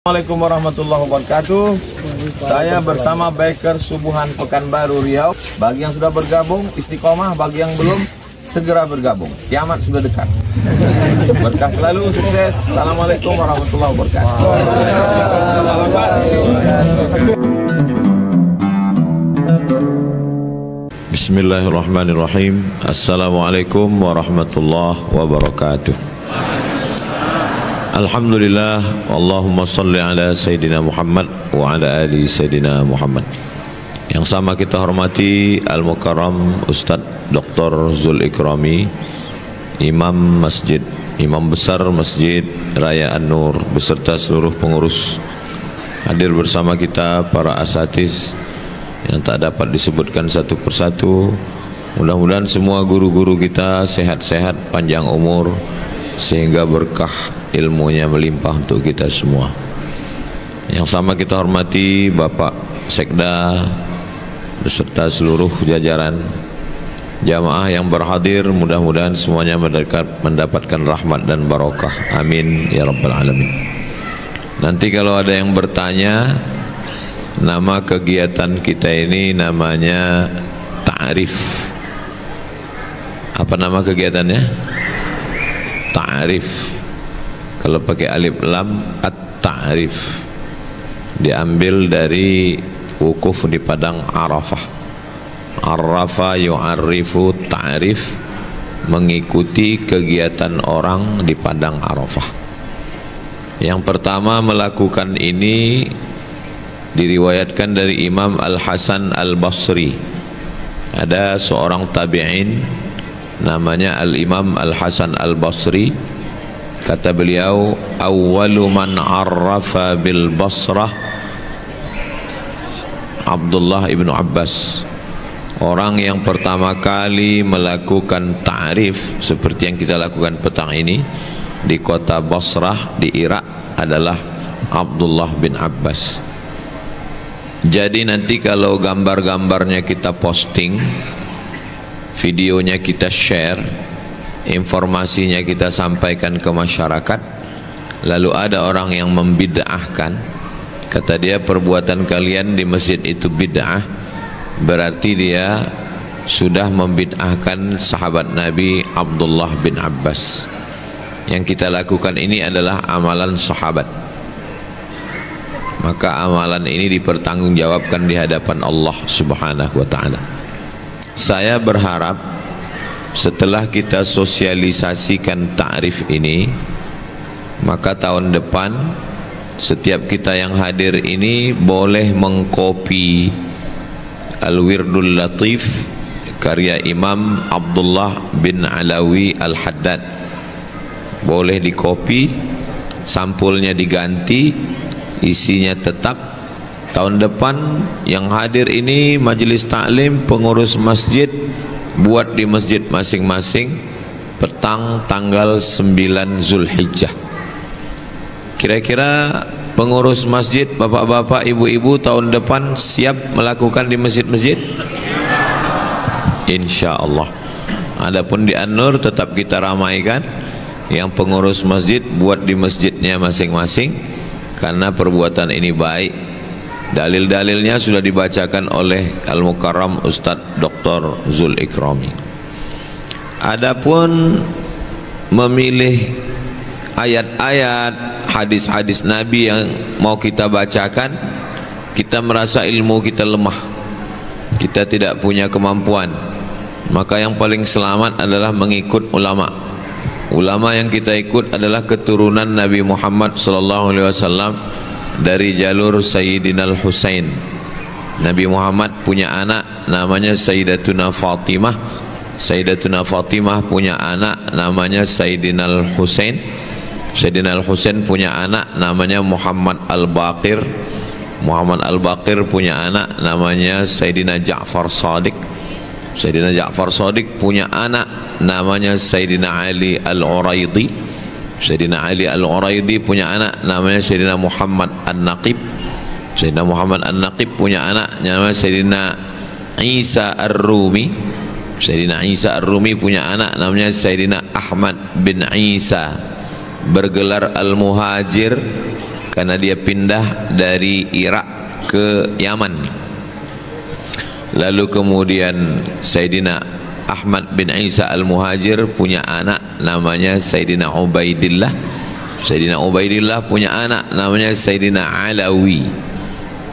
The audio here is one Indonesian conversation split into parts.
Assalamualaikum warahmatullahi wabarakatuh. Saya bersama Biker Subuhan Pekanbaru Riau. Bagi yang sudah bergabung istiqomah, bagi yang belum segera bergabung. Kiamat sudah dekat. Berkah selalu, sukses. Assalamualaikum warahmatullahi wabarakatuh. Bismillahirrahmanirrahim. Assalamualaikum warahmatullahi wabarakatuh. Alhamdulillah, Allahumma salli ala Sayyidina Muhammad wa ala ali Sayyidina Muhammad. Yang sama kita hormati Al-Mukarram Ustadz Dr. Zul Ikrami, Imam Besar Masjid Raya An-Nur beserta seluruh pengurus. Hadir bersama kita para asatiz yang tak dapat disebutkan satu persatu. Mudah-mudahan semua guru-guru kita sehat-sehat, panjang umur, sehingga berkah ilmunya melimpah untuk kita semua. Yang sama kita hormati Bapak Sekda beserta seluruh jajaran jamaah yang berhadir, mudah-mudahan semuanya mendapatkan rahmat dan barokah. Amin ya rabbal alamin. Nanti kalau ada yang bertanya, nama kegiatan kita ini namanya ta'rif. Apa nama kegiatannya? Ta'rif. Kalau pakai alif lam, at-ta'rif, diambil dari wukuf di padang Arafah. Arafa yu'arrifu, ta'rif, mengikuti kegiatan orang di padang Arafah. Yang pertama melakukan ini diriwayatkan dari Imam Al-Hasan Al-Basri. Ada seorang tabi'in namanya Al-Imam Al-Hasan Al-Basri. Kata beliau, awwalu man arrafa bil Basrah Abdullah ibnu Abbas. Orang yang pertama kali melakukan ta'rif seperti yang kita lakukan petang ini di kota Basrah di Irak adalah Abdullah bin Abbas. Jadi nanti kalau gambar-gambarnya kita posting, videonya kita share, informasinya kita sampaikan ke masyarakat, lalu ada orang yang membid'ahkan, kata dia perbuatan kalian di masjid itu bid'ah, berarti dia sudah membid'ahkan sahabat Nabi Abdullah bin Abbas. Yang kita lakukan ini adalah amalan sahabat, maka amalan ini dipertanggungjawabkan di hadapan Allah Subhanahu wa ta'ala. Saya berharap setelah kita sosialisasikan ta'rif ini, maka tahun depan setiap kita yang hadir ini boleh mengkopi Al-Wirdul Latif karya Imam Abdullah bin Alawi Al-Haddad. Boleh dikopi, sampulnya diganti, isinya tetap. Tahun depan yang hadir ini majelis taklim, pengurus masjid, buat di masjid masing-masing petang tanggal 9 Zulhijjah. Kira-kira pengurus masjid, bapak-bapak, ibu-ibu tahun depan siap melakukan di masjid-masjid? Insya Allah. Adapun di An-Nur tetap kita ramaikan, yang pengurus masjid buat di masjidnya masing-masing, karena perbuatan ini baik. Dalil-dalilnya sudah dibacakan oleh Al-Mukarram Ustadz Dr. Zul Ikrami. Adapun memilih ayat-ayat, hadis-hadis Nabi yang mau kita bacakan, kita merasa ilmu kita lemah, kita tidak punya kemampuan, maka yang paling selamat adalah mengikut ulama. Ulama yang kita ikut adalah keturunan Nabi Muhammad SAW dari jalur Sayyidina Al-Husain. Nabi Muhammad punya anak namanya Sayyidatuna Fatimah. Sayyidatuna Fatimah punya anak namanya Sayyidina Al-Husain. Sayyidina Al-Husain punya anak namanya Muhammad Al-Baqir. Muhammad Al-Baqir punya anak namanya Sayyidina Ja'far Shadiq. Sayyidina Ja'far Shadiq punya anak namanya Sayyidina Ali Al-Uraidi. Sayyidina Ali Al-Uraidi punya anak namanya Sayyidina Muhammad An-Naqib. Sayyidina Muhammad An-Naqib punya anak namanya Sayyidina Isa Ar-Rumi. Sayyidina Isa Ar-Rumi punya anak namanya Sayyidina Ahmad bin Isa, bergelar Al-Muhajir karena dia pindah dari Irak ke Yaman. Lalu kemudian Sayyidina Ahmad bin Isa Al-Muhajir punya anak namanya Sayyidina Ubaidillah. Sayyidina Ubaidillah punya anak namanya Sayyidina Alawi.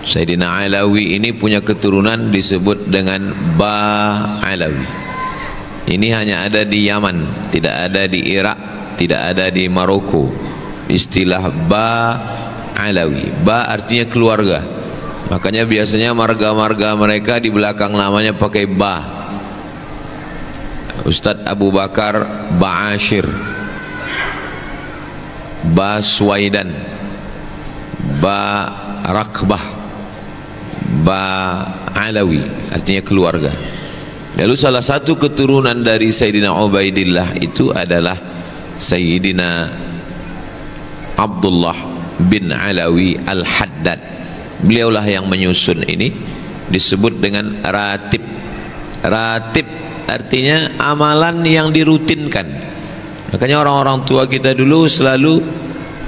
Sayyidina Alawi ini punya keturunan disebut dengan Ba Alawi. Ini hanya ada di Yaman, tidak ada di Irak, tidak ada di Maroko. Istilah Ba Alawi. Ba artinya keluarga. Makanya biasanya marga-marga mereka di belakang namanya pakai Ba. Ustadz Abu Bakar Ba Ashir, Ba Suwaidan, Ba Rakbah, Ba Alawi, artinya keluarga. Lalu salah satu keturunan dari Sayyidina Ubaidillah itu adalah Sayyidina Abdullah bin Alawi Al-Haddad. Beliaulah yang menyusun ini, disebut dengan ratib. Ratib artinya amalan yang dirutinkan. Makanya orang-orang tua kita dulu selalu,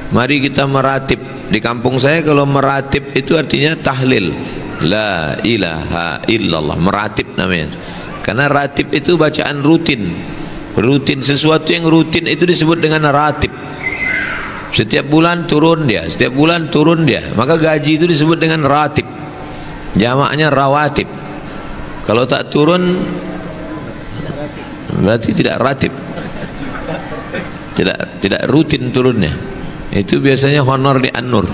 mari kita meratib. Di kampung saya kalau meratib itu artinya tahlil, la ilaha illallah, meratib namanya. Karena ratib itu bacaan rutin. Rutin, sesuatu yang rutin itu disebut dengan ratib. Setiap bulan turun dia, setiap bulan turun dia. Maka gaji itu disebut dengan ratib. Jamaknya rawatib. Kalau tak turun berarti tidak ratib. Tidak rutin turunnya. Itu biasanya honor di An-Nur.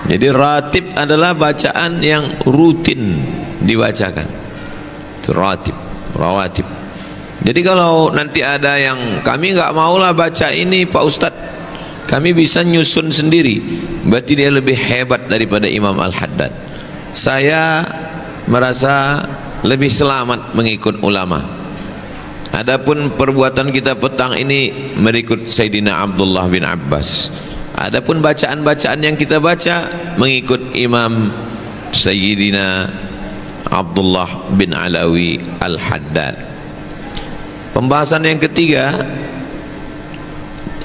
Jadi ratib adalah bacaan yang rutin dibacakan. Itu ratib, rawatib. Jadi kalau nanti ada yang kami nggak maulah baca ini Pak Ustadz, kami bisa nyusun sendiri, berarti dia lebih hebat daripada Imam Al-Haddad. Saya merasa lebih selamat mengikut ulama. Adapun perbuatan kita petang ini mengikut Sayyidina Abdullah bin Abbas. Adapun bacaan-bacaan yang kita baca mengikut Imam Sayyidina Abdullah bin Alawi Al-Haddad. Pembahasan yang ketiga,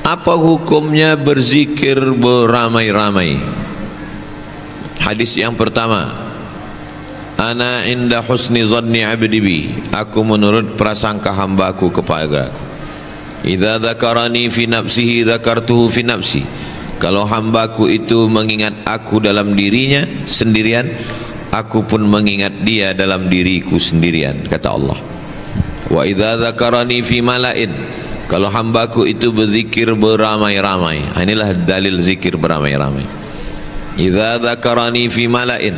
apa hukumnya berzikir beramai-ramai? Hadis yang pertama, ana inda husni zanni abdi bi, aku menurut prasangka hambaku kepada aku. Idza dzakarani fi nafsihi dzakartuhu fi nafsi. Kalau hambaku itu mengingat aku dalam dirinya sendirian, aku pun mengingat dia dalam diriku sendirian, kata Allah. Wa idza dzakarani fi mala'in, kalau hambaku itu berzikir beramai-ramai. Inilah dalil zikir beramai-ramai. Idza dzakarani fi mala'in,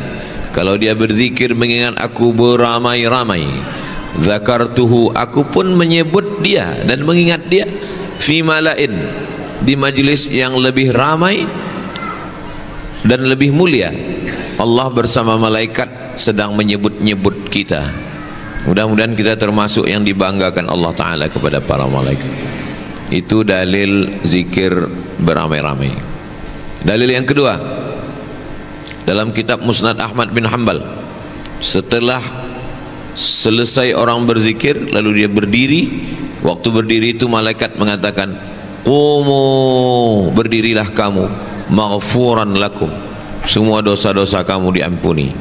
kalau dia berzikir mengingat aku beramai-ramai, dzakartuhu, aku pun menyebut dia dan mengingat dia fi mala'in, di majlis yang lebih ramai dan lebih mulia. Allah bersama malaikat sedang menyebut-nyebut kita. Mudah-mudahan kita termasuk yang dibanggakan Allah Ta'ala kepada para malaikat. Itu dalil zikir beramai-ramai. Dalil yang kedua, dalam kitab Musnad Ahmad bin Hanbal, setelah selesai orang berzikir lalu dia berdiri. Waktu berdiri itu malaikat mengatakan, qumu, berdirilah kamu, maghfuran lakum, semua dosa-dosa kamu diampuni.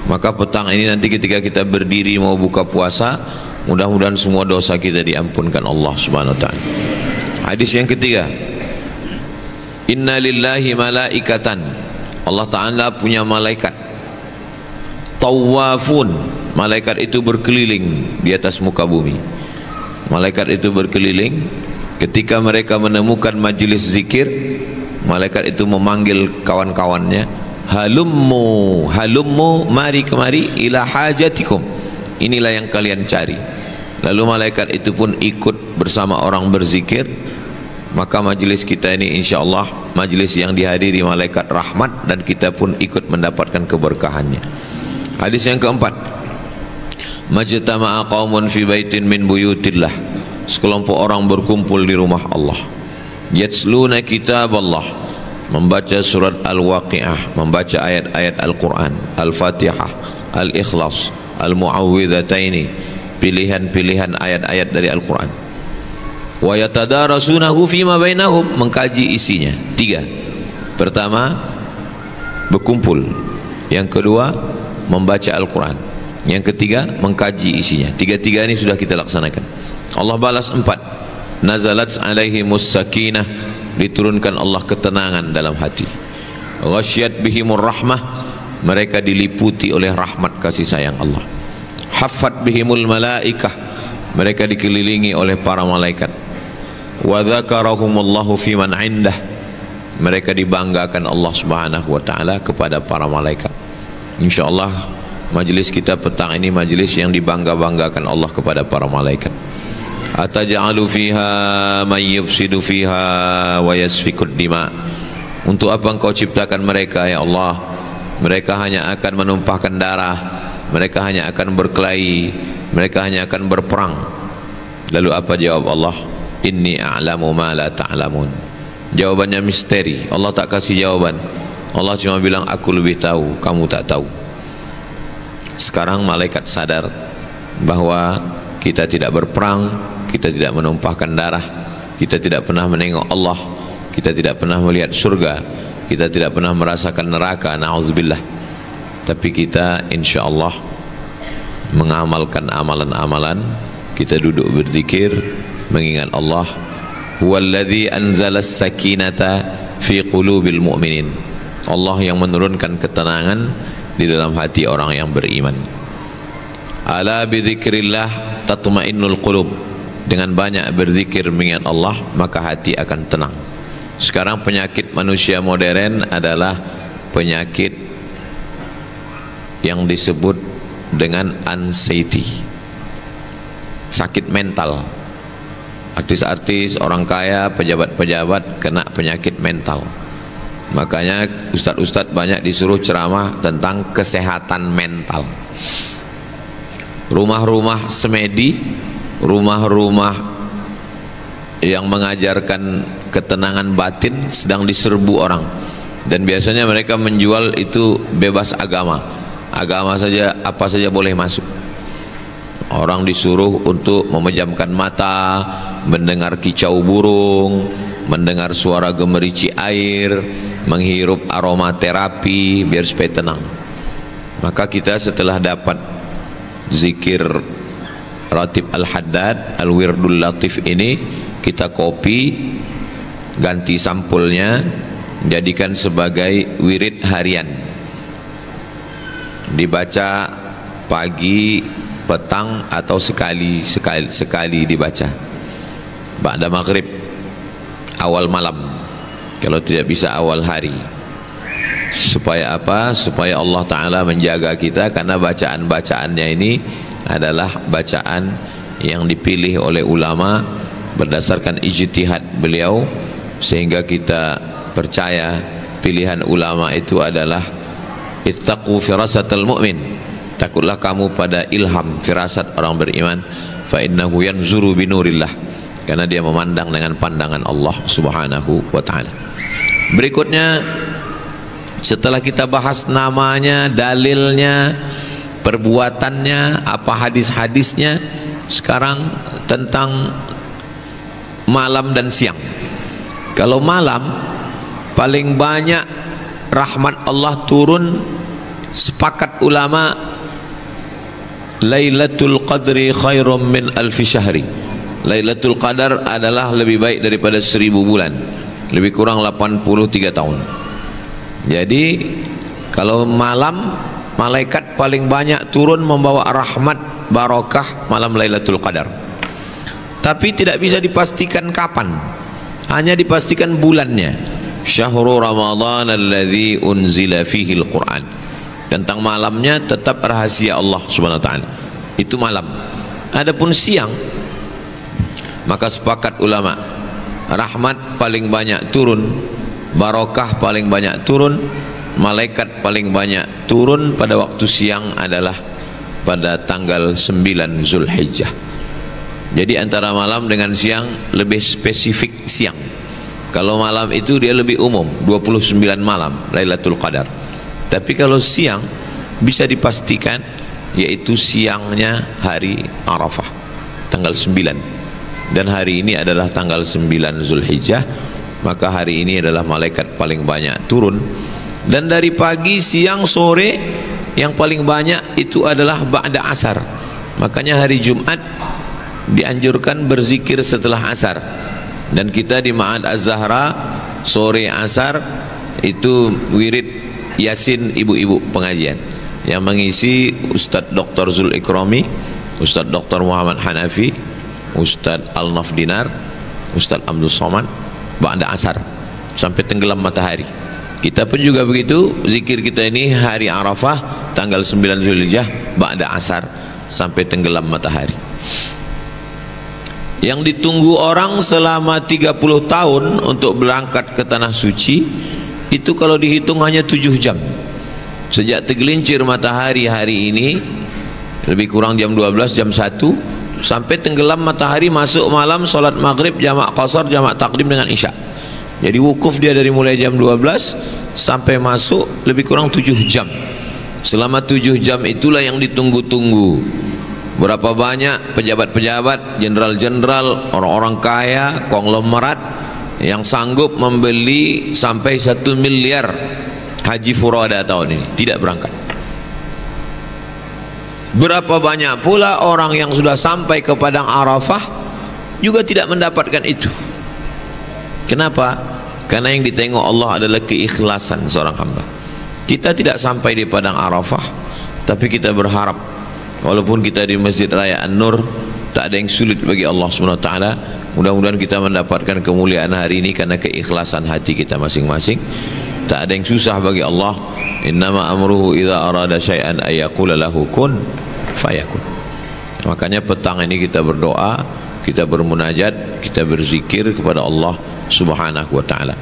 Maka petang ini nanti ketika kita berdiri mau buka puasa, mudah-mudahan semua dosa kita diampunkan Allah Subhanahu wa taala. Hadis yang ketiga, inna lillahi malaikatan, Allah Ta'ala punya malaikat tawafun, malaikat itu berkeliling di atas muka bumi. Malaikat itu berkeliling, ketika mereka menemukan majelis zikir, malaikat itu memanggil kawan-kawannya, halummu, halummu, mari kemari, ila hajatikum, inilah yang kalian cari. Lalu malaikat itu pun ikut bersama orang berzikir. Maka majelis kita ini insyaallah majelis yang dihadiri malaikat rahmat, dan kita pun ikut mendapatkan keberkahannya. Hadis yang keempat, majtama'a qaumun fi baitin min buyutillah, sekelompok orang berkumpul di rumah Allah, yatsluna kitab Allah, membaca surat Al-Waqi'ah, membaca ayat-ayat Al-Quran, Al-Fatihah, Al-Ikhlas, Al-Mu'awwidhataini, pilihan-pilihan ayat-ayat dari Al-Quran. Wa yatadarasunahu fima bainahum, mengkaji isinya. 3. Pertama, berkumpul. Yang kedua, membaca Al-Quran. Yang ketiga, mengkaji isinya. 3 ini sudah kita laksanakan. Allah balas 4. Nazalat alaihimus sakinah, diturunkan Allah ketenangan dalam hati. Ghasyat bihimur rahmah, mereka diliputi oleh rahmat kasih sayang Allah. Haffat bihimul malaikah, mereka dikelilingi oleh para malaikat. Wa dzakarahumullahu fiman indah, mereka dibanggakan Allah Subhanahu wa taala kepada para malaikat. Insyaallah majlis kita petang ini majlis yang dibangga-banggakan Allah kepada para malaikat. Ataj'alu fiha may yufsidu fiha wa yasfikud dima. Untuk apa engkau ciptakan mereka ya Allah? Mereka hanya akan menumpahkan darah, mereka hanya akan berkelahi, mereka hanya akan berperang. Lalu apa jawab Allah? Inni a'lamu ma la ta'lamun. Jawabannya misteri. Allah tak kasih jawaban. Allah cuma bilang aku lebih tahu, kamu tak tahu. Sekarang malaikat sadar bahwa kita tidak berperang, kita tidak menumpahkan darah, kita tidak pernah menengok Allah, kita tidak pernah melihat surga, kita tidak pernah merasakan neraka, na'udzubillah. Tapi kita insyaallah mengamalkan amalan-amalan, kita duduk berzikir, mengingat Allah. Huwallazi anzalas sakinata fi qulubil mu'minin. Allah yang menurunkan ketenangan di dalam hati orang yang beriman. Ala bidzikrillah tatma'innul qulub. Dengan banyak berzikir mengingat Allah, maka hati akan tenang. Sekarang penyakit manusia modern adalah penyakit yang disebut dengan anxiety, sakit mental. Artis-artis, orang kaya, pejabat-pejabat kena penyakit mental. Makanya ustadz-ustadz banyak disuruh ceramah tentang kesehatan mental. Rumah-rumah semedi, rumah-rumah yang mengajarkan ketenangan batin sedang diserbu orang. Dan biasanya mereka menjual itu bebas agama. Agama saja, apa saja boleh masuk. Orang disuruh untuk memejamkan mata, mendengar kicau burung, mendengar suara gemerici air, menghirup aroma terapi biar supaya tenang. Maka kita setelah dapat zikir Ratib Al-Haddad, Al-Wirdul Latif ini, kita copy, ganti sampulnya, jadikan sebagai wirid harian. Dibaca pagi, petang, atau sekali dibaca. Ba'da maghrib, awal malam, kalau tidak bisa awal hari. Supaya apa? Supaya Allah Ta'ala menjaga kita, karena bacaan-bacaannya ini adalah bacaan yang dipilih oleh ulama berdasarkan ijtihad beliau, sehingga kita percaya pilihan ulama itu adalah ittaqu firasatal mu'min, takutlah kamu pada ilham firasat orang beriman, fa innahu yanzuru binurillah, karena dia memandang dengan pandangan Allah Subhanahu wa ta'ala. Berikutnya, setelah kita bahas namanya, dalilnya, perbuatannya, apa hadis-hadisnya, sekarang tentang malam dan siang. Kalau malam, paling banyak rahmat Allah turun, sepakat ulama, Lailatul Qadri khairum min alfi syahri. Lailatul Qadar adalah lebih baik daripada 1000 bulan, lebih kurang 83 tahun. Jadi kalau malam, malaikat paling banyak turun membawa rahmat barakah malam Lailatul Qadar. Tapi tidak bisa dipastikan kapan, hanya dipastikan bulannya. Syahrul Ramadan alladzi unzila fihi al-Quran. Tentang malamnya tetap rahasia Allah Subhanahu wa taala. Itu malam. Adapun siang, maka sepakat ulama, rahmat paling banyak turun, barakah paling banyak turun, malaikat paling banyak turun pada waktu siang adalah pada tanggal 9 Zulhijjah. Jadi antara malam dengan siang lebih spesifik siang. Kalau malam itu dia lebih umum, 29 malam Lailatul Qadar. Tapi kalau siang bisa dipastikan, yaitu siangnya hari Arafah tanggal 9. dan hari ini adalah tanggal 9 Zulhijjah, maka hari ini adalah malaikat paling banyak turun. Dan dari pagi, siang, sore yang paling banyak itu adalah ba'da asar. Makanya hari Jumat dianjurkan berzikir setelah asar. Dan kita di Ma'had Az-Zahra sore asar itu wirid Yasin ibu-ibu pengajian yang mengisi Ustadz Dr. Zul Ikrami, Ustadz Dr. Muhammad Hanafi, Ustadz Al-Nafdinar, Ustadz Abdul Somad, ba'da asar sampai tenggelam matahari. Kita pun juga begitu, zikir kita ini hari Arafah tanggal 9 Zulhijjah ba'da asar sampai tenggelam matahari. Yang ditunggu orang selama 30 tahun untuk berangkat ke tanah suci itu kalau dihitung hanya 7 jam. Sejak tergelincir matahari hari ini lebih kurang jam 12, jam 1 sampai tenggelam matahari, masuk malam, sholat maghrib, jamak qasar, jamak takdim dengan isya. Jadi wukuf dia dari mulai jam 12 sampai masuk lebih kurang 7 jam. Selama 7 jam itulah yang ditunggu-tunggu. Berapa banyak pejabat-pejabat, jenderal-jenderal, orang-orang kaya, konglomerat yang sanggup membeli sampai 1 miliar haji furada tahun ini, tidak berangkat. Berapa banyak pula orang yang sudah sampai ke Padang Arafah juga tidak mendapatkan itu. Kenapa? Karena yang ditengok Allah adalah keikhlasan seorang hamba. Kita tidak sampai di Padang Arafah, tapi kita berharap walaupun kita di Masjid Raya An-Nur, tak ada yang sulit bagi Allah SWT. Mudah-mudahan kita mendapatkan kemuliaan hari ini karena keikhlasan hati kita masing-masing. Tak ada yang susah bagi Allah. Innama amruhu idza arada syai'an ayyaqula lahu kun fayakun. Makanya petang ini kita berdoa, kita bermunajat, kita berzikir kepada Allah Subhanahu wa ta'ala.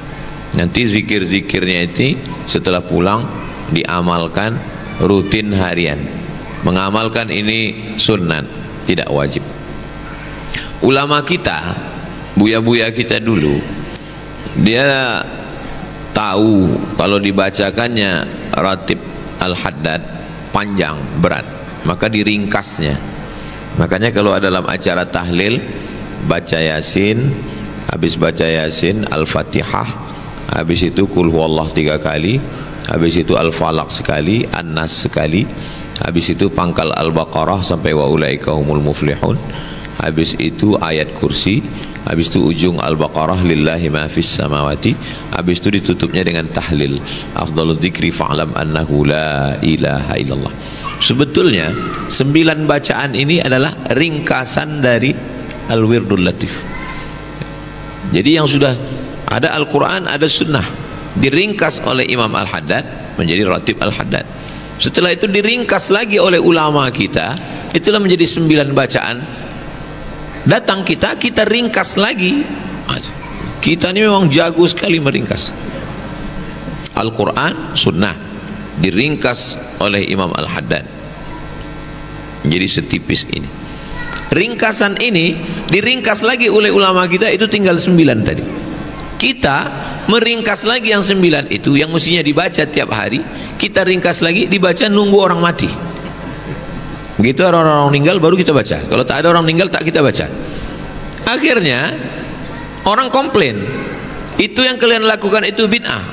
Nanti zikir-zikirnya itu setelah pulang diamalkan rutin harian. Mengamalkan ini sunnah, tidak wajib. Ulama kita, buya-buya kita dulu, dia tahu kalau dibacakannya ratib Al-Haddad panjang, berat, maka diringkasnya. Makanya kalau dalam acara tahlil baca Yasin, habis baca Yasin Al-Fatihah, habis itu Qul Huwallah 3 kali, habis itu Al-Falaq sekali, An-Nas sekali, habis itu pangkal Al-Baqarah sampai wa ulaika humul muflihun, habis itu ayat kursi, habis itu ujung Al-Baqarah lillahi ma fis samawati, habis itu ditutupnya dengan tahlil afdhalul dzikri fa'lam annahu la ilaha illallah. Sebetulnya 9 bacaan ini adalah ringkasan dari Al-Wirdul Latif. Jadi yang sudah ada Al-Quran, ada Sunnah, diringkas oleh Imam Al-Haddad menjadi ratib Al-Haddad. Setelah itu diringkas lagi oleh ulama kita, itulah menjadi 9 bacaan. Datang kita ringkas lagi. Kita ini memang jago sekali meringkas. Al-Quran, Sunnah diringkas oleh Imam Al-Haddad menjadi setipis ini. Ringkasan ini diringkas lagi oleh ulama kita, itu tinggal 9 tadi. Kita meringkas lagi yang 9 itu, yang mestinya dibaca tiap hari, kita ringkas lagi, dibaca nunggu orang mati. Begitu orang-orang meninggal baru kita baca. Kalau tak ada orang meninggal tak kita baca. Akhirnya orang komplain, itu yang kalian lakukan itu bid'ah.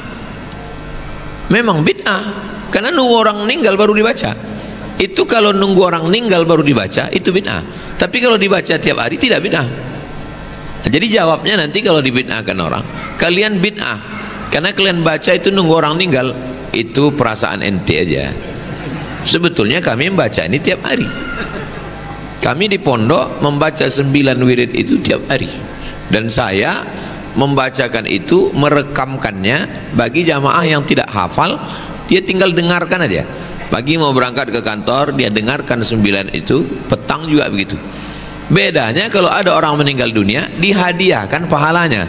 Memang bid'ah, karena nunggu orang meninggal baru dibaca. Itu kalau nunggu orang meninggal baru dibaca itu bid'ah. Tapi kalau dibaca tiap hari tidak bid'ah. Jadi jawabnya nanti kalau dibid'ahkan orang, kalian bid'ah karena kalian baca itu nunggu orang meninggal. Itu perasaan ente aja. Sebetulnya kami membaca ini tiap hari. Kami di pondok membaca 9 wirid itu tiap hari. Dan saya membacakan itu, merekamkannya bagi jamaah yang tidak hafal, dia tinggal dengarkan aja. Pagi mau berangkat ke kantor, dia dengarkan 9 itu, petang juga begitu. Bedanya kalau ada orang meninggal dunia, dihadiahkan pahalanya.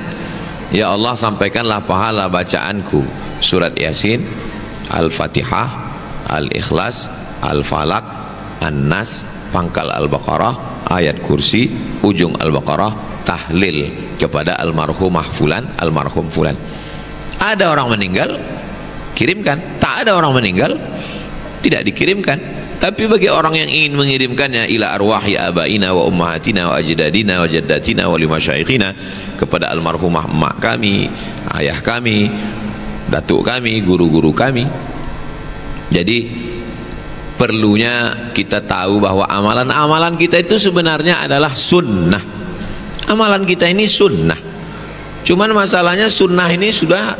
Ya Allah, sampaikanlah pahala bacaanku surat Yasin, Al-Fatihah, Al-Ikhlas, Al-Falaq, An-Nas, pangkal Al-Baqarah, ayat kursi, ujung Al-Baqarah, tahlil kepada almarhumah fulan, almarhum fulan. Ada orang meninggal, kirimkan. Tak ada orang meninggal, tidak dikirimkan. Tapi bagi orang yang ingin mengirimkannya ila arwahi abaina wa ummahatina wa ajdadina wa jaddatina wa limasyaikhina, kepada almarhumah emak kami, ayah kami, datuk kami, guru-guru kami. Jadi perlunya kita tahu bahwa amalan-amalan kita itu sebenarnya adalah sunnah. Amalan kita ini sunnah. Cuman masalahnya sunnah ini sudah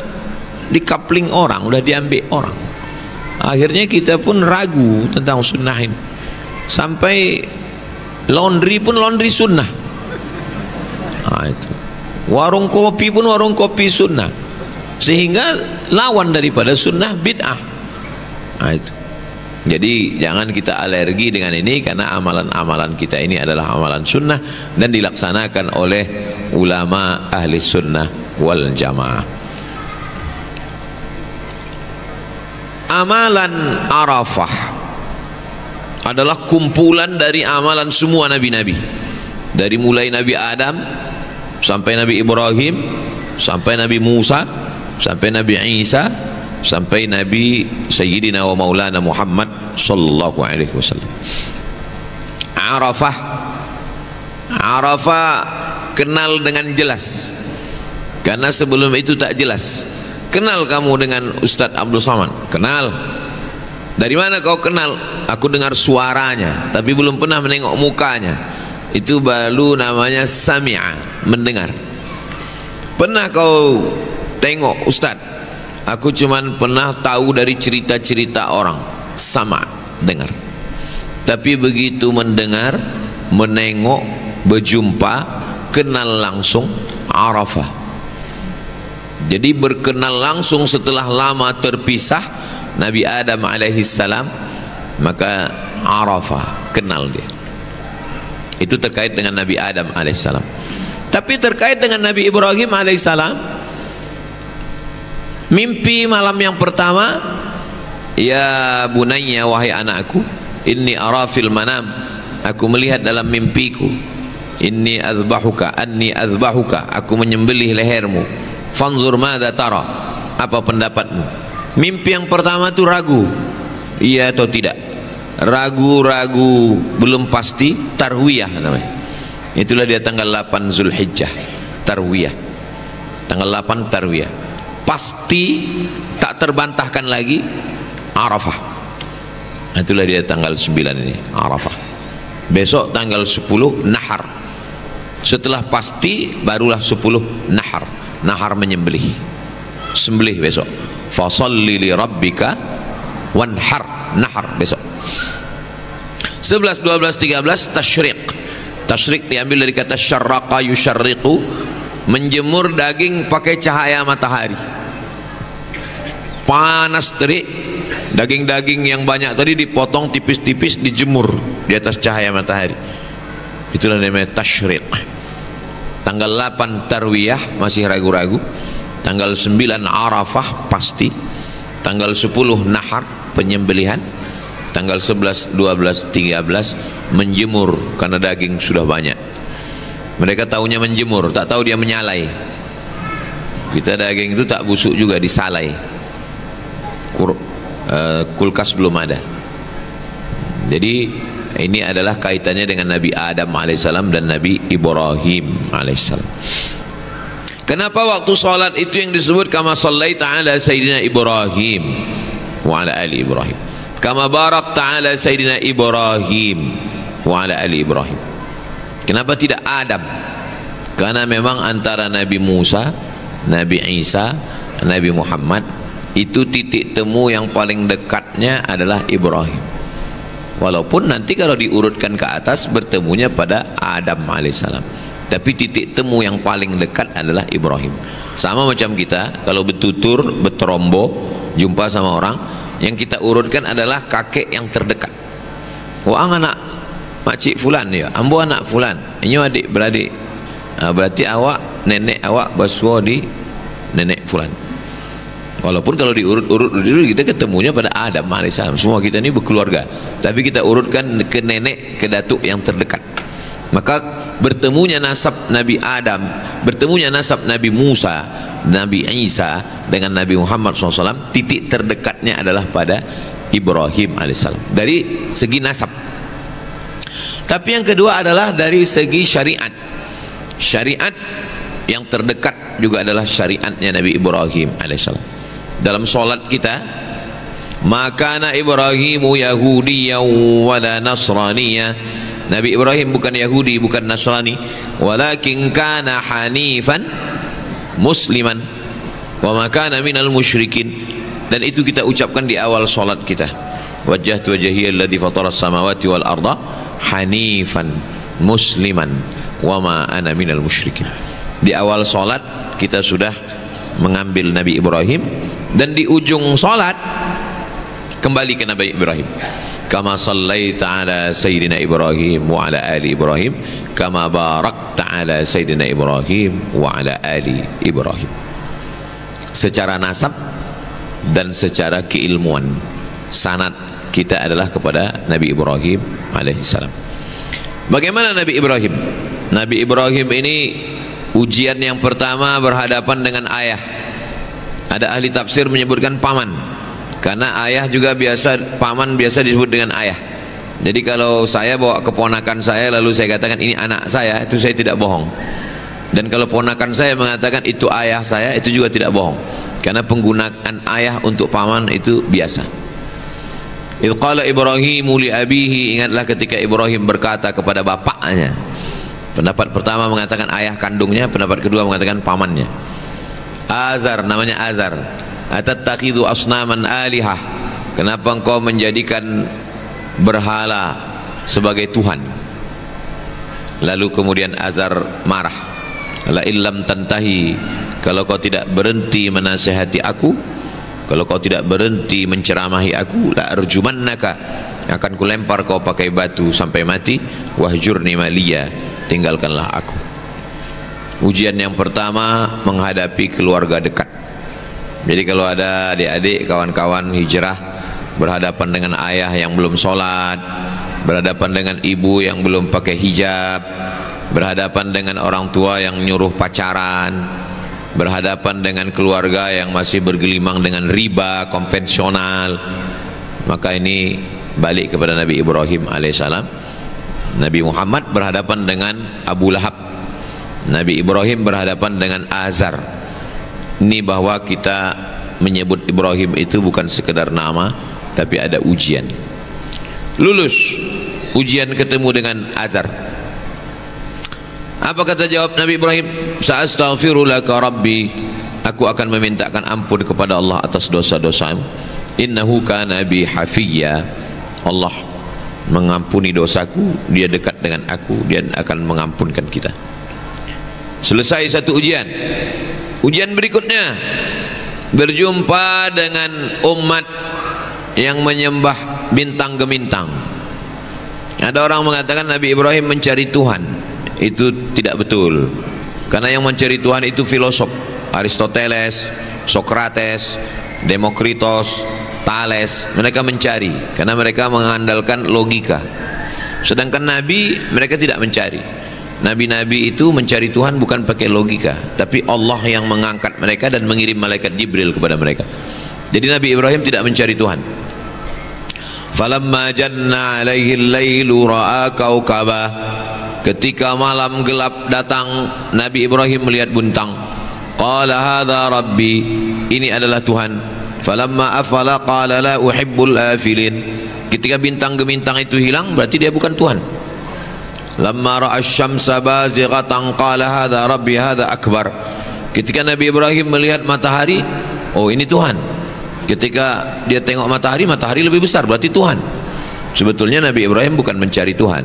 dikapling orang, sudah diambil orang. Akhirnya kita pun ragu tentang sunnah ini. Sampai laundry pun laundry sunnah. Nah, itu. Warung kopi pun warung kopi sunnah. Sehingga lawan daripada sunnah bid'ah. Nah, itu. Jadi jangan kita alergi dengan ini, karena amalan-amalan kita ini adalah amalan sunnah dan dilaksanakan oleh ulama ahli sunnah wal jamaah. Amalan Arafah adalah kumpulan dari amalan semua nabi-nabi, dari mulai Nabi Adam sampai Nabi Ibrahim, sampai Nabi Musa, sampai Nabi Isa, sampai Nabi Sayyidina wa Maulana Muhammad sallallahu alaihi wasallam. Arafah kenal dengan jelas, karena sebelum itu tak jelas. Kenal kamu dengan Ustadz Abdul Somad? Kenal. Dari mana kau kenal? Aku dengar suaranya, tapi belum pernah menengok mukanya. Itu baru namanya sami'a, mendengar. Pernah kau tengok Ustadz? Aku cuman pernah tahu dari cerita-cerita orang. Sama, dengar. Tapi begitu mendengar, menengok, berjumpa, kenal langsung, Arafah. Jadi berkenal langsung setelah lama terpisah Nabi Adam alaihissalam, maka Arafah, kenal dia. Itu terkait dengan Nabi Adam alaihissalam. Tapi terkait dengan Nabi Ibrahim alaihissalam, mimpi malam yang pertama, ya bunayya, wahai anakku, inni ara fil manam, aku melihat dalam mimpiku, inni azbahuka, anni azbahuka, aku menyembelih lehermu, fanzur madza tara, apa pendapatmu? Mimpi yang pertama itu ragu, iya atau tidak, ragu-ragu, belum pasti, tarwiyah namanya. Itulah dia tanggal 8 Zulhijjah, tarwiyah, tanggal 8 tarwiyah. Pasti tak terbantahkan lagi, Arafah. Itulah dia tanggal 9 ini, Arafah. Besok tanggal 10 Nahar. Setelah pasti barulah 10 Nahar. Nahar menyembelih, sembelih besok. Fasalli li rabbika wanhar, nahar besok. 11, 12, 13 tasyriq. Tasyriq diambil dari kata syarraqa yusyarriqu, menjemur daging pakai cahaya matahari. Panas terik, daging-daging yang banyak tadi dipotong tipis-tipis, dijemur di atas cahaya matahari. Itulah namanya tasyriq. Tanggal 8 Tarwiyah masih ragu-ragu, tanggal 9 Arafah pasti, tanggal 10 Nahar penyembelihan, tanggal 11, 12, 13 menjemur karena daging sudah banyak. Mereka tahunya menjemur, tak tahu dia menyalai. Kita daging itu tak busuk juga, disalai. Kulkas belum ada. Jadi ini adalah kaitannya dengan Nabi Adam alaihissalam dan Nabi Ibrahim alaihissalam. Kenapa waktu salat itu yang disebut kama sallaita ala sayyidina Ibrahim wa ala ali Ibrahim, kama barakta ala sayyidina Ibrahim wa ala ali Ibrahim? Kenapa tidak Adam? Karena memang antara Nabi Musa, Nabi Isa, Nabi Muhammad itu titik temu yang paling dekatnya adalah Ibrahim. Walaupun nanti kalau diurutkan ke atas bertemunya pada Adam alaihissalam, tapi titik temu yang paling dekat adalah Ibrahim. Sama macam kita kalau bertutur, berterombo, jumpa sama orang, yang kita urutkan adalah kakek yang terdekat. Wah, anak makcik fulan ya, ambo anak fulan, ini adik beradik. Berarti awak, nenek awak basuh di nenek fulan. Walaupun kalau diurut-urut kita ketemunya pada Adam alaihissalam. Semua kita ini berkeluarga, tapi kita urutkan ke nenek, ke datuk yang terdekat. Maka bertemunya nasab Nabi Adam, bertemunya nasab Nabi Musa, Nabi Isa dengan Nabi Muhammad SAW, titik terdekatnya adalah pada Ibrahim alaihissalam dari segi nasab. Tapi yang kedua adalah dari segi syariat. Syariat yang terdekat juga adalah syariatnya Nabi Ibrahim alaihissalam. Dalam solat kita, makana Ibrahimu Yahudiyyan wala Nasraniyya. Nabi Ibrahim bukan Yahudi, bukan Nasrani, walakin kana hanifan musliman wa ma kana minal musyrikin. Dan itu kita ucapkan di awal solat kita. Wajjahtu wajhiya alladzi fatara as-samawati wal arda hanifan musliman wa ma ana minal musyrikin. Di awal solat kita sudah mengambil Nabi Ibrahim, dan di ujung solat kembali ke Nabi Ibrahim. Kama sallaita ala sayyidina Ibrahim wa ala ali Ibrahim kama barakta ala sayyidina Ibrahim wa ala ali Ibrahim. Secara nasab dan secara keilmuan, sanad kita adalah kepada Nabi Ibrahim alaihissalam. Bagaimana Nabi Ibrahim? Nabi Ibrahim ini ujian yang pertama berhadapan dengan ayah. Ada ahli tafsir menyebutkan paman, karena ayah juga biasa, paman biasa disebut dengan ayah. Jadi kalau saya bawa keponakan saya lalu saya katakan ini anak saya, itu saya tidak bohong. Dan kalau ponakan saya mengatakan itu ayah saya, itu juga tidak bohong, karena penggunaan ayah untuk paman itu biasa. Idh qala Ibrahimu li abihi, ingatlah ketika Ibrahim berkata kepada bapaknya. Pendapat pertama mengatakan ayah kandungnya, pendapat kedua mengatakan pamannya. Azar, namanya Azar. Atattakhidhu asnaman alihah, kenapa engkau menjadikan berhala sebagai Tuhan? Lalu kemudian Azar marah. La illam tantahi, kalau kau tidak berhenti menasihati aku, kalau kau tidak berhenti menceramahi aku, la arjumannaka, akan kulempar kau pakai batu sampai mati. Wahjurni maliya, tinggalkanlah aku. Ujian yang pertama menghadapi keluarga dekat. Jadi kalau ada adik-adik, kawan-kawan hijrah berhadapan dengan ayah yang belum sholat, berhadapan dengan ibu yang belum pakai hijab, berhadapan dengan orang tua yang nyuruh pacaran, berhadapan dengan keluarga yang masih bergelimang dengan riba konvensional, maka ini balik kepada Nabi Ibrahim alaihissalam. Nabi Muhammad berhadapan dengan Abu Lahab, Nabi Ibrahim berhadapan dengan Azar. Ini bahwa kita menyebut Ibrahim itu bukan sekedar nama, tapi ada ujian. Lulus ujian ketemu dengan Azar. Apa kata jawab Nabi Ibrahim? Sa'astaghfiru laka rabbi, aku akan memintakan ampun kepada Allah atas dosa-dosamu. Innahu kana bi hafiyya, Allah mengampuni dosaku, dia dekat dengan aku, dia akan mengampunkan kita. Selesai satu ujian. Ujian berikutnya berjumpa dengan umat yang menyembah bintang gemintang. Ada orang mengatakan Nabi Ibrahim mencari Tuhan. Itu tidak betul, karena yang mencari Tuhan itu filosof. Aristoteles, Sokrates, Demokritos, Thales, mereka mencari karena mereka mengandalkan logika. Sedangkan Nabi, mereka tidak mencari. Nabi-nabi itu mencari Tuhan bukan pakai logika, tapi Allah yang mengangkat mereka dan mengirim malaikat Jibril kepada mereka. Jadi Nabi Ibrahim tidak mencari Tuhan. Falamma janna alaihi al-lailu ra'a kaukaba, ketika malam gelap datang, Nabi Ibrahim melihat bintang. Qala hadza rabbi, ini adalah Tuhan. Falamma afala qala la uhibbul afilin, ketika bintang gemintang itu hilang berarti dia bukan Tuhan. Lamma ra'a asy-syamsa bazighatan qala hadza rabbi hadza akbar, ketika Nabi Ibrahim melihat matahari, oh ini Tuhan. Ketika dia tengok matahari, matahari lebih besar, berarti Tuhan. Sebetulnya Nabi Ibrahim bukan mencari Tuhan.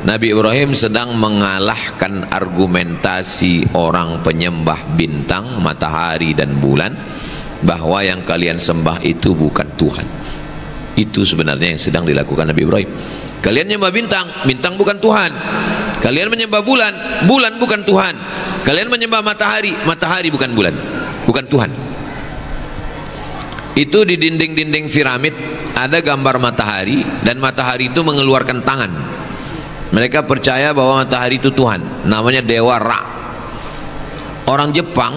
Nabi Ibrahim sedang mengalahkan argumentasi orang penyembah bintang, matahari dan bulan, bahwa yang kalian sembah itu bukan Tuhan. Itu sebenarnya yang sedang dilakukan Nabi Ibrahim. Kalian menyembah bintang, bintang bukan Tuhan. Kalian menyembah bulan, bulan bukan Tuhan. Kalian menyembah matahari, matahari bukan bulan, bukan Tuhan. Itu di dinding-dinding piramid ada gambar matahari, dan matahari itu mengeluarkan tangan. Mereka percaya bahwa matahari itu Tuhan, namanya Dewa Ra. Orang Jepang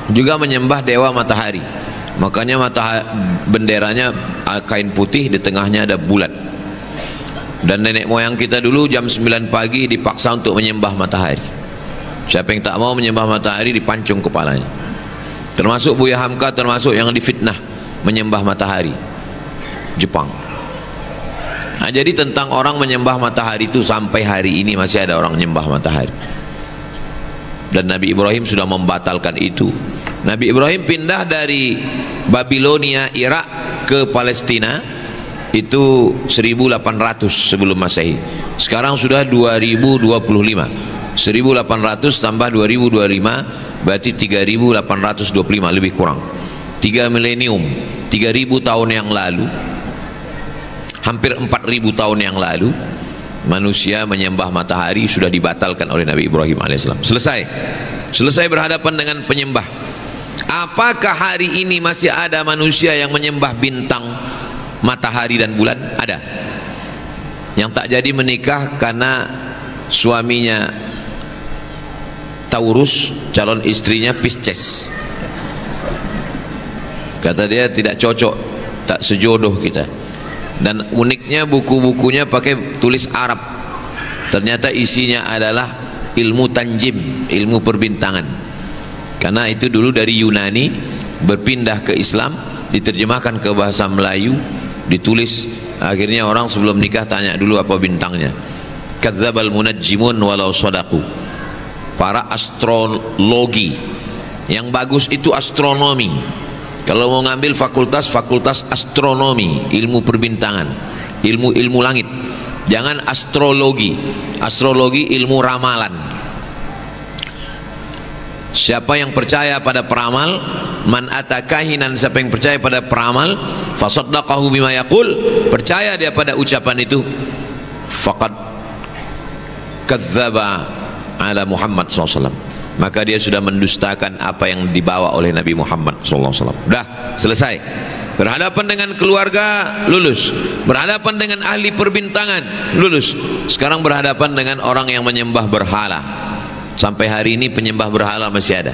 juga menyembah dewa matahari. Makanya benderanya kain putih, di tengahnya ada bulat. Dan nenek moyang kita dulu jam 9 pagi dipaksa untuk menyembah matahari. Siapa yang tak mau menyembah matahari dipancung kepalanya. Termasuk Buya Hamka, termasuk yang difitnah menyembah matahari, Jepang. Nah, jadi tentang orang menyembah matahari itu sampai hari ini masih ada orang menyembah matahari. Dan Nabi Ibrahim sudah membatalkan itu. Nabi Ibrahim pindah dari Babilonia, Irak ke Palestina itu 1800 sebelum Masehi. Sekarang sudah 2025. 1800 tambah 2025 berarti 3825, lebih kurang 3 milenium, 3000 tahun yang lalu, hampir 4000 tahun yang lalu manusia menyembah matahari sudah dibatalkan oleh Nabi Ibrahim alaihissalam. Selesai berhadapan dengan penyembah. Apakah hari ini masih ada manusia yang menyembah bintang, matahari dan bulan? Ada. Yang tak jadi menikah karena suaminya Taurus, calon istrinya Pisces. Kata dia tidak cocok, tak sejodoh kita. Dan uniknya buku-bukunya pakai tulis Arab. Ternyata isinya adalah ilmu tanjim, ilmu perbintangan. Karena itu dulu dari Yunani berpindah ke Islam, diterjemahkan ke bahasa Melayu, ditulis. Akhirnya orang sebelum nikah tanya dulu apa bintangnya. Kadzdzabal munajjimun walau shadaqu. Para astrologi yang bagus itu astronomi. Kalau mau ngambil fakultas astronomi, ilmu perbintangan, ilmu langit. Jangan astrologi. Astrologi ilmu ramalan. Siapa yang percaya pada peramal, man atakahinan, siapa yang percaya pada peramal, fasaddaqahu bima yaqul, percaya dia pada ucapan itu, faqad kadzdzaba ala Muhammad SAW, maka dia sudah mendustakan apa yang dibawa oleh Nabi Muhammad SAW. Dah selesai. Berhadapan dengan keluarga, lulus. Berhadapan dengan ahli perbintangan, lulus. Sekarang berhadapan dengan orang yang menyembah berhala. Sampai hari ini penyembah berhala masih ada.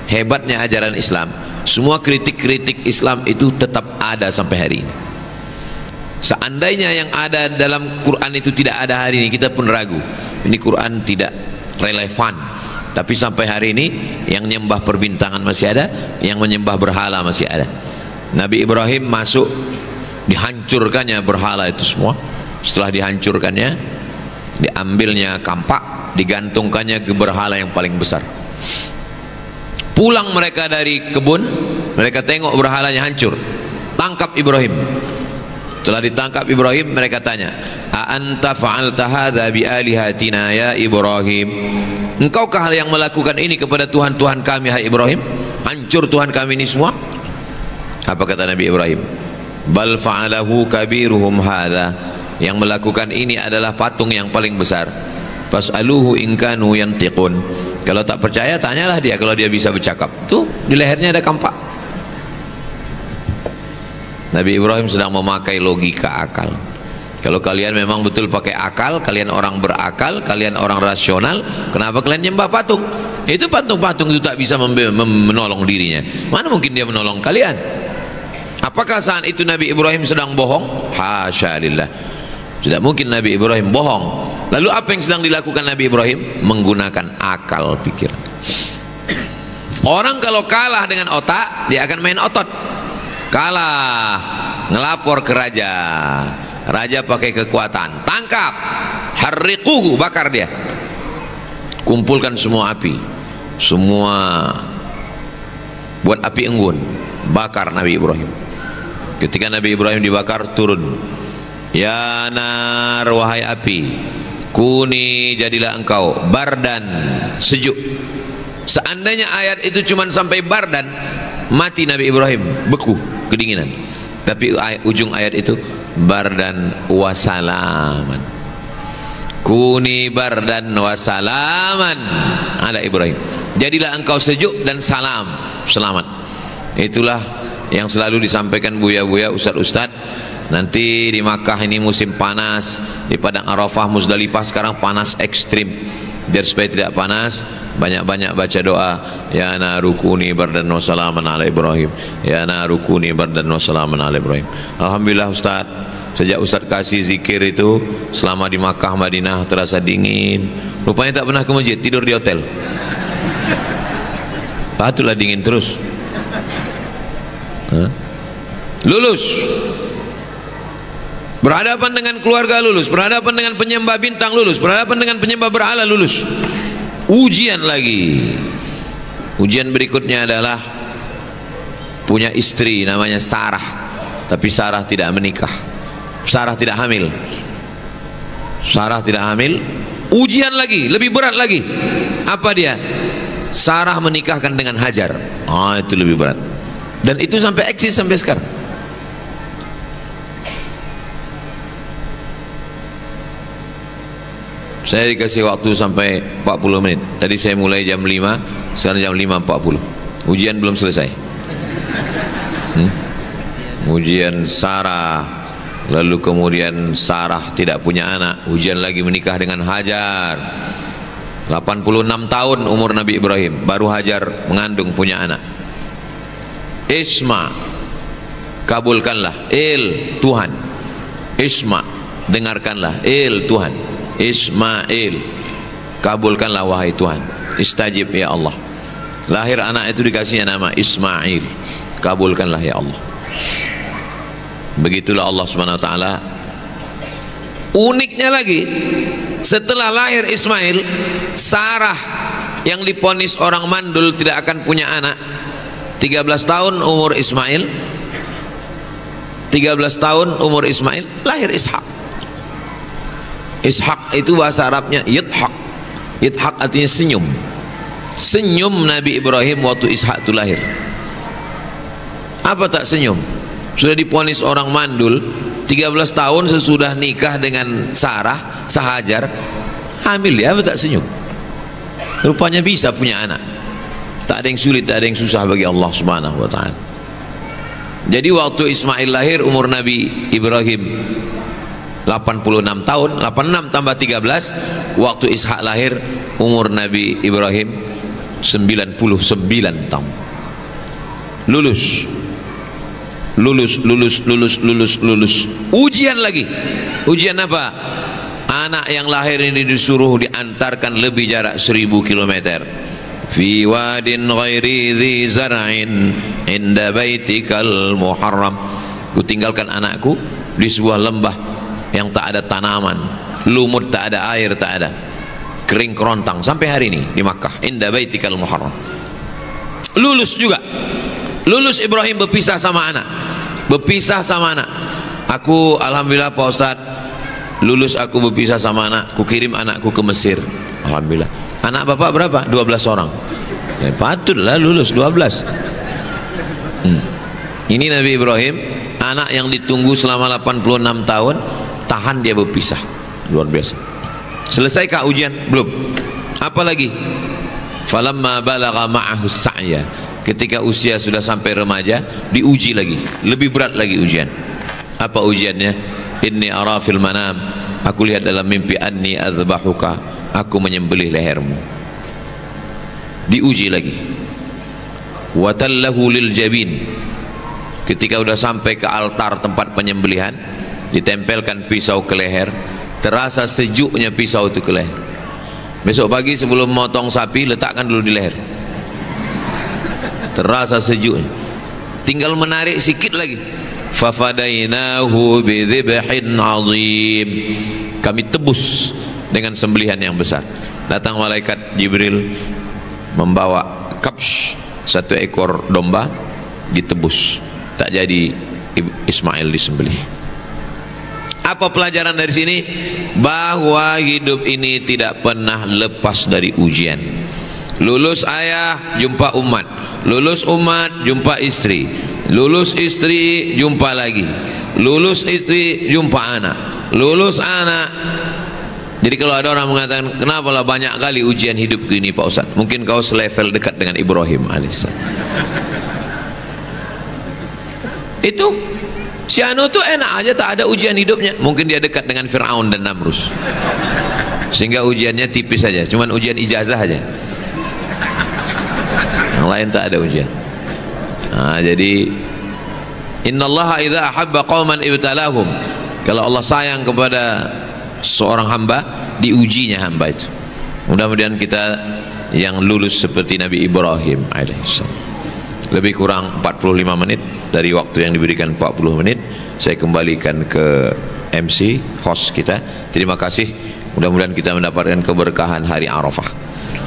Hebatnya ajaran Islam, semua kritik-kritik Islam itu tetap ada sampai hari ini. Seandainya yang ada dalam Quran itu tidak ada hari ini, kita pun ragu. Ini Quran tidak relevan. Tapi sampai hari ini yang menyembah perbintangan masih ada, yang menyembah berhala masih ada. Nabi Ibrahim masuk, dihancurkannya berhala itu semua. Setelah dihancurkannya, diambilnya kampak, digantungkannya ke berhala yang paling besar. Pulang mereka dari kebun, mereka tengok berhalanya hancur. Tangkap Ibrahim. Setelah ditangkap Ibrahim, mereka tanya, "A anta fa'alta hadza bi alihatina ya Ibrahim?" Engkaukah yang melakukan ini kepada Tuhan-Tuhan kami, hai Ibrahim? Hancur Tuhan kami ini semua? Apa kata Nabi Ibrahim? Bal fa'alahu kabiruhum hadza. Yang melakukan ini adalah patung yang paling besar. Fas'aluhu in kanu yantiqun. Kalau tak percaya, tanyalah dia kalau dia bisa bercakap. Tuh, di lehernya ada kampak. Nabi Ibrahim sedang memakai logika akal. Kalau kalian memang betul pakai akal, kalian orang berakal, kalian orang rasional, kenapa kalian nyembah patung? Itu patung-patung itu tak bisa menolong dirinya. Mana mungkin dia menolong kalian? Apakah saat itu Nabi Ibrahim sedang bohong? Hasya lillah. Tidak mungkin Nabi Ibrahim bohong. Lalu apa yang sedang dilakukan Nabi Ibrahim? Menggunakan akal pikir. Orang kalau kalah dengan otak, dia akan main otot. Kalah, ngelapor ke raja. Raja pakai kekuatan, tangkap, harriquhu, bakar dia. Kumpulkan semua api, semua buat api unggun, bakar Nabi Ibrahim. Ketika Nabi Ibrahim dibakar, turun, ya nar, wahai api, kuni, jadilah engkau bardan, sejuk. Seandainya ayat itu cuma sampai bardan, mati Nabi Ibrahim, beku, kedinginan. Tapi ujung ayat itu bardan wasalaman, kuni bardan wasalaman ala Ibrahim, jadilah engkau sejuk dan salam, selamat. Itulah yang selalu disampaikan buya-buya, ustad-ustad. Nanti di Makkah ini musim panas, di Padang Arafah, Muzdalifah sekarang panas ekstrim. Biar supaya tidak panas, banyak-banyak baca doa, ya narukuni bardan wa salaman ala Ibrahim, ya narukuni bardan wa salaman ala Ibrahim. Alhamdulillah Ustaz, sejak Ustaz kasih zikir itu selama di Makkah Madinah terasa dingin. Rupanya tak pernah ke masjid, tidur di hotel. Patutlah dingin terus. Lulus, berhadapan dengan keluarga lulus, berhadapan dengan penyembah bintang lulus, berhadapan dengan penyembah berhala lulus. Ujian lagi. Ujian berikutnya adalah punya istri namanya Sarah, tapi Sarah tidak menikah. Sarah tidak hamil. Sarah tidak hamil. Ujian lagi, lebih berat lagi. Apa dia? Sarah menikahkan dengan Hajar. Itu lebih berat. Dan itu sampai eksis sampai sekarang. Saya dikasih waktu sampai 40 menit. Tadi saya mulai jam 5, sekarang jam 5.40. Ujian belum selesai. Ujian Sarah, lalu kemudian Sarah tidak punya anak. Ujian lagi menikah dengan Hajar. 86 tahun umur Nabi Ibrahim, baru Hajar mengandung punya anak. Isma, kabulkanlah. Tuhan. Isma, dengarkanlah. Tuhan. Ismail, kabulkanlah wahai Tuhan. Istajib ya Allah. Lahir anak itu dikasihnya nama Ismail, kabulkanlah ya Allah. Begitulah Allah Subhanahu wa taala. Uniknya lagi, setelah lahir Ismail, Sarah yang diponis orang mandul tidak akan punya anak, 13 tahun umur Ismail, 13 tahun umur Ismail, lahir Ishak. Ishak itu bahasa Arabnya Yithak. Yithak artinya senyum. Senyum Nabi Ibrahim waktu Ishak itu lahir. Apa tak senyum? Sudah diponis orang mandul, 13 tahun sesudah nikah dengan Sarah, Hajar, hamil dia, apa tak senyum? Rupanya bisa punya anak. Tak ada yang sulit, tak ada yang susah bagi Allah Subhanahu wa ta'ala. Jadi waktu Ismail lahir umur Nabi Ibrahim 86 tahun, 86 tambah 13, waktu Ishak lahir umur Nabi Ibrahim 99 tahun. Lulus. Ujian lagi. Ujian apa? Anak yang lahir ini disuruh diantarkan lebih jarak 1000 km. Fi wadin ghairi dhi zar'in inda baitikal muharram. Ku tinggalkan anakku di sebuah lembah yang tak ada tanaman, lumut tak ada, air tak ada, kering kerontang sampai hari ini di Makkah, inda baitikal muharram. Lulus juga. Lulus Ibrahim berpisah sama anak. Berpisah sama anak. Aku alhamdulillah Pak Ustaz, lulus aku berpisah sama anak, ku kirim anakku ke Mesir. Alhamdulillah. Anak bapak berapa? 12 orang. Ya, patutlah lulus 12. Ini Nabi Ibrahim, anak yang ditunggu selama 86 tahun, tahan dia berpisah. Luar biasa. Selesaikah ujian? Belum. Apa lagi? Falamma balagha ma'ahu sa'ya. Ketika usia sudah sampai remaja, diuji lagi, lebih berat lagi ujian. Apa ujiannya? Inni ara fil manam, aku lihat dalam mimpi, anni adzbahuka, aku menyembelih lehermu. Diuji lagi. Wa tallahu lil jabin, ketika sudah sampai ke altar tempat penyembelihan, ditempelkan pisau ke leher, terasa sejuknya pisau itu ke leher. Besok pagi sebelum motong sapi, letakkan dulu di leher, terasa sejuknya. Tinggal menarik sikit lagi. Fafadainahu bidzibhin azim, kami tebus dengan sembelihan yang besar. Datang malaikat Jibril membawa kabsh, satu ekor domba, ditebus. Tak jadi Ismail disembelih. Apa pelajaran dari sini? Bahwa hidup ini tidak pernah lepas dari ujian. Lulus ayah, jumpa umat. Lulus umat, jumpa istri. Lulus istri, jumpa lagi. Lulus istri, jumpa anak. Lulus anak. Jadi kalau ada orang mengatakan, kenapa lah banyak kali ujian hidup ini Pak Ustaz? Mungkin kau selevel dekat dengan Ibrahim alaihissalam. Itu si Anu tuh enak aja, tak ada ujian hidupnya. Mungkin dia dekat dengan Fir'aun dan Namrus, sehingga ujiannya tipis saja, cuman ujian ijazah aja. yang lain tak ada ujian. Jadi innallaha idza ahabba qauman ibtalahum, kalau Allah sayang kepada seorang hamba, diujinya hamba itu. Mudah-mudahan kita yang lulus seperti Nabi Ibrahim alaihissalam. Lebih kurang 45 menit dari waktu yang diberikan 40 menit. Saya kembalikan ke MC, host kita. Terima kasih. Mudah-mudahan kita mendapatkan keberkahan hari Arafah.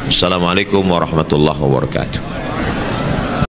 Assalamualaikum warahmatullahi wabarakatuh.